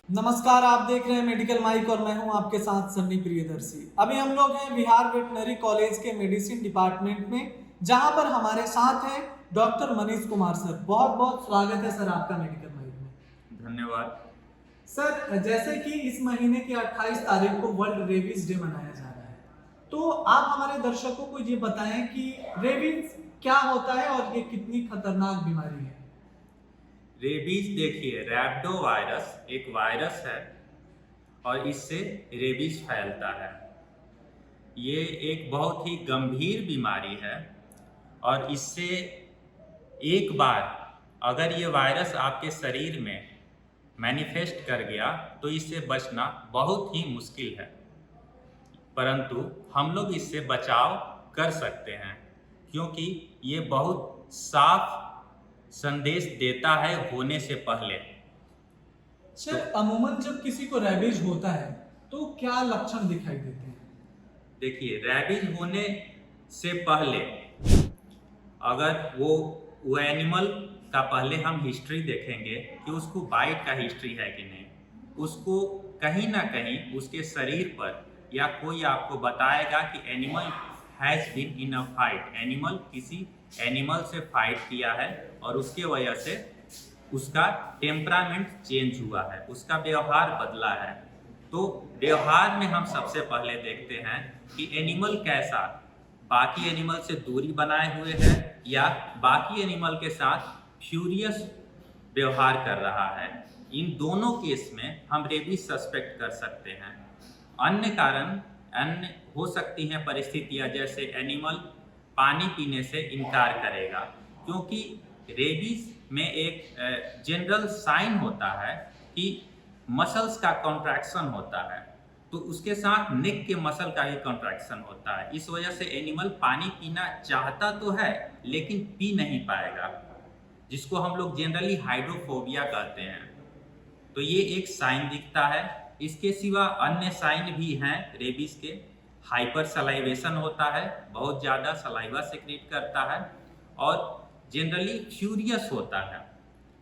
नमस्कार, आप देख रहे हैं मेडिकल माइक और मैं हूं आपके साथ सन्नी प्रियदर्शी। अभी हम लोग हैं बिहार वेटनरी कॉलेज के मेडिसिन डिपार्टमेंट में, जहां पर हमारे साथ हैं डॉक्टर मनीष कुमार सर। बहुत बहुत स्वागत है सर आपका मेडिकल माइक में। धन्यवाद। सर, जैसे कि इस महीने की 28 तारीख को वर्ल्ड रेबीज डे मनाया जा रहा है, तो आप हमारे दर्शकों को ये बताएं कि रेबीज क्या होता है और ये कितनी खतरनाक बीमारी है। रेबीज देखिए, रैबिडो वायरस एक वायरस है और इससे रेबीज फैलता है। ये एक बहुत ही गंभीर बीमारी है और इससे एक बार अगर ये वायरस आपके शरीर में मैनिफेस्ट कर गया तो इससे बचना बहुत ही मुश्किल है, परंतु हम लोग इससे बचाव कर सकते हैं क्योंकि ये बहुत साफ संदेश देता है होने से पहले। सर, अमूमन जब किसी को रेबीज होता है तो क्या लक्षण दिखाई देते हैं? देखिए, रैबीज होने से पहले अगर वो एनिमल का पहले हम हिस्ट्री देखेंगे कि उसको बाइट का हिस्ट्री है कि नहीं, उसको कहीं ना कहीं उसके शरीर पर या कोई आपको बताएगा कि animal has been in a fight, animal किसी एनिमल से फाइट किया है और उसके वजह से उसका टेम्परामेंट चेंज हुआ है, उसका व्यवहार बदला है। तो व्यवहार में हम सबसे पहले देखते हैं कि एनिमल कैसा बाकी एनिमल से दूरी बनाए हुए है या बाकी एनिमल के साथ फ्यूरियस व्यवहार कर रहा है। इन दोनों केस में हम रेबीज सस्पेक्ट कर सकते हैं। अन्य कारण अन्य हो सकती हैं परिस्थितियां, जैसे एनिमल पानी पीने से इनकार करेगा, क्योंकि रेबीज में एक जनरल साइन होता है कि मसल्स का कॉन्ट्रैक्शन होता है, तो उसके साथ नेक के मसल का भी कॉन्ट्रैक्शन होता है। इस वजह से एनिमल पानी पीना चाहता तो है लेकिन पी नहीं पाएगा, जिसको हम लोग जनरली हाइड्रोफोबिया कहते हैं। तो ये एक साइन दिखता है। इसके सिवा अन्य साइन भी हैं रेबीज के। हाइपर सलाइवेशन होता है, बहुत ज़्यादा सलाइवा सेक्रेट करता है और जनरली फ्यूरियस होता है।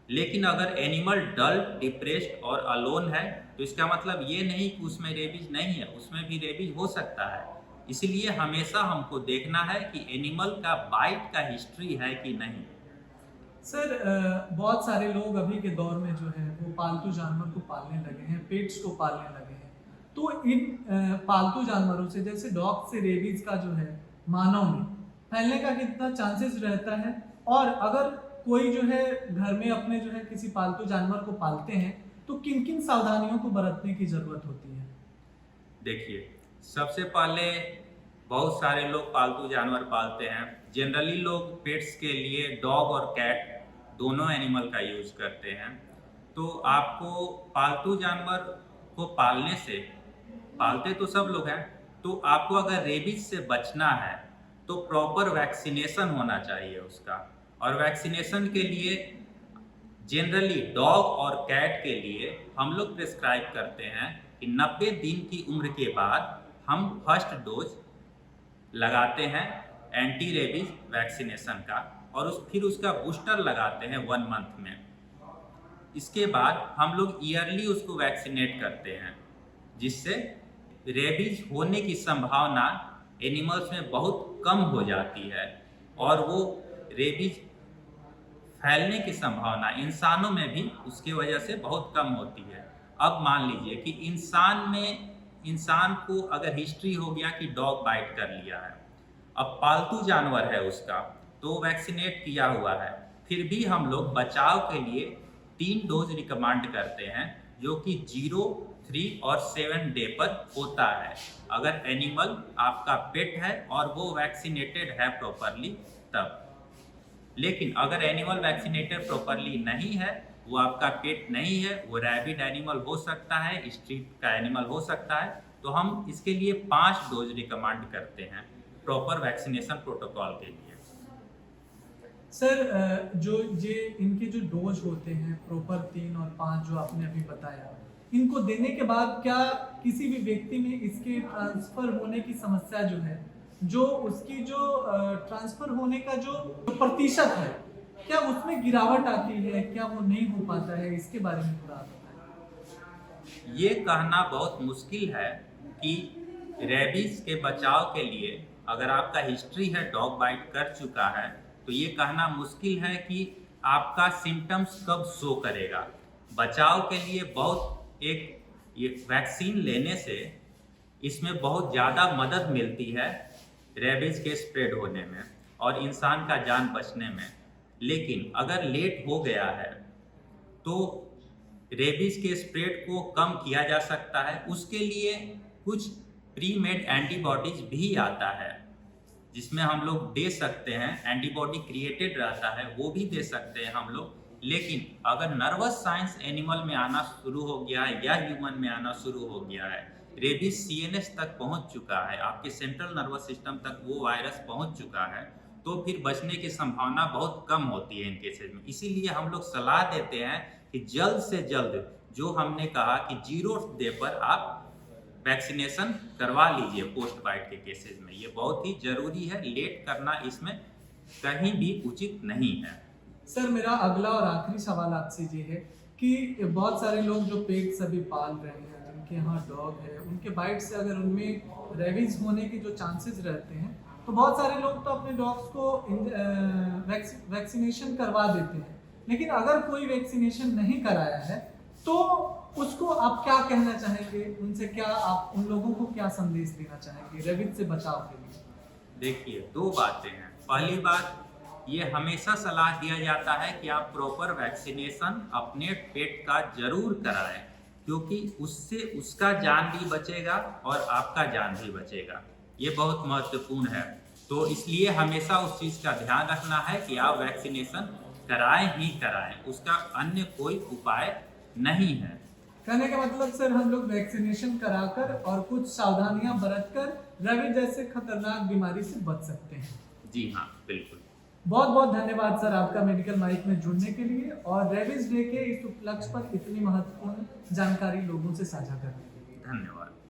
लेकिन अगर एनिमल डल, डिप्रेस्ड और अलोन है तो इसका मतलब ये नहीं कि उसमें रेबीज नहीं है, उसमें भी रेबीज हो सकता है। इसलिए हमेशा हमको देखना है कि एनिमल का बाइट का हिस्ट्री है कि नहीं। सर, बहुत सारे लोग अभी के दौर में जो है वो पालतू जानवर को पालने लगे हैं, पेट्स को पालने लगे हैं। तो इन पालतू जानवरों से, जैसे डॉग से रेबीज का जो है मानव में फैलने का कितना चांसेस रहता है, और अगर कोई जो है घर में अपने जो है किसी पालतू जानवर को पालते हैं तो किन किन सावधानियों को बरतने की जरूरत होती है? देखिए, सबसे पहले बहुत सारे लोग पालतू जानवर पालते हैं। जनरली लोग पेट्स के लिए डॉग और कैट दोनों एनिमल का यूज़ करते हैं। तो आपको पालतू जानवर को पालने से, पालते तो सब लोग हैं, तो आपको अगर रेबीज से बचना है तो प्रॉपर वैक्सीनेशन होना चाहिए उसका। और वैक्सीनेशन के लिए जनरली डॉग और कैट के लिए हम लोग प्रिस्क्राइब करते हैं कि 90 दिन की उम्र के बाद हम फर्स्ट डोज लगाते हैं एंटी रेबीज वैक्सीनेशन का, और फिर उसका बूस्टर लगाते हैं 1 मंथ में। इसके बाद हम लोग ईयरली उसको वैक्सीनेट करते हैं, जिससे रेबीज होने की संभावना एनिमल्स में बहुत कम हो जाती है और वो रेबीज फैलने की संभावना इंसानों में भी उसके वजह से बहुत कम होती है। अब मान लीजिए कि इंसान को अगर हिस्ट्री हो गया कि डॉग बाइट कर लिया है, अब पालतू जानवर है उसका तो वैक्सीनेट किया हुआ है, फिर भी हम लोग बचाव के लिए 3 डोज रिकमेंड करते हैं, जो कि 0, 3 और 7 डे पर होता है, अगर एनिमल आपका पेट है और वो वैक्सीनेटेड है प्रॉपरली तब। लेकिन अगर एनिमल वैक्सीनेटेड प्रॉपरली नहीं है, वो आपका पेट नहीं है, वो रैबिड एनिमल हो सकता है, स्ट्रीट का एनिमल हो सकता है, तो हम इसके लिए 5 डोज रिकमेंड करते हैं प्रॉपर वैक्सीनेशन प्रोटोकॉल के लिए। सर, जो ये इनके जो डोज होते हैं प्रॉपर 3 और 5 जो आपने अभी बताया, इनको देने के बाद क्या किसी भी व्यक्ति में इसके ट्रांसफर होने की समस्या जो है, जो उसकी जो ट्रांसफर होने का जो प्रतिशत है, क्या उसमें गिरावट आती है, क्या वो नहीं हो पाता है? इसके बारे में थोड़ा आप बताएं। ये कहना बहुत मुश्किल है कि रेबीज के बचाव के लिए अगर आपका हिस्ट्री है, डॉग बाइट कर चुका है, तो ये कहना मुश्किल है कि आपका सिम्टम्स कब शो करेगा। बचाव के लिए बहुत ये वैक्सीन लेने से इसमें बहुत ज़्यादा मदद मिलती है रेबीज के स्प्रेड होने में और इंसान का जान बचने में। लेकिन अगर लेट हो गया है तो रेबीज के स्प्रेड को कम किया जा सकता है। उसके लिए कुछ प्री मेड एंटीबॉडीज भी आता है जिसमें हम लोग दे सकते हैं, एंटीबॉडी क्रिएटेड रहता है, वो भी दे सकते हैं हम लोग। लेकिन अगर नर्वस साइंस एनिमल में आना शुरू हो गया है या ह्यूमन में आना शुरू हो गया है, रेबीज सीएनएस तक पहुंच चुका है, आपके सेंट्रल नर्वस सिस्टम तक वो वायरस पहुंच चुका है, तो फिर बचने की संभावना बहुत कम होती है इन केसेज में। इसीलिए हम लोग सलाह देते हैं कि जल्द से जल्द, जो हमने कहा कि 0 डे पर आप वैक्सीनेशन करवा लीजिए पोस्ट बाइट के केसेज में। ये बहुत ही जरूरी है, लेट करना इसमें कहीं भी उचित नहीं है। सर, मेरा अगला और आखिरी सवाल आपसे ये है कि बहुत सारे लोग जो पेट्स अभी पाल रहे हैं, जिनके यहाँ डॉग है, उनके बाइट से अगर उनमें रेबीज होने के जो चांसेस रहते हैं, तो बहुत सारे लोग तो अपने डॉग्स को वैक्सीनेशन करवा देते हैं। लेकिन अगर कोई वैक्सीनेशन नहीं कराया है तो उसको आप क्या कहना चाहेंगे, उनसे क्या आप उन लोगों को क्या संदेश देना चाहेंगे रेबीज से बचाव के लिए? देखिए, 2 बातें हैं। पहली बात, ये हमेशा सलाह दिया जाता है कि आप प्रॉपर वैक्सीनेशन अपने पेट का जरूर कराएं, क्योंकि उससे उसका जान भी बचेगा और आपका जान भी बचेगा। ये बहुत महत्वपूर्ण है। तो इसलिए हमेशा उस चीज़ का ध्यान रखना है कि आप वैक्सीनेशन कराएं ही कराएं, उसका अन्य कोई उपाय नहीं है। कहने का मतलब सर, हम लोग वैक्सीनेशन कराकर और कुछ सावधानियां बरतकर रेबीज जैसे खतरनाक बीमारी से बच सकते हैं। जी हाँ, बिल्कुल। बहुत बहुत धन्यवाद सर आपका मेडिकल माइक में जुड़ने के लिए और रेबीज डे के इस उपलक्ष्य पर इतनी महत्वपूर्ण जानकारी लोगों से साझा करने के लिए। धन्यवाद।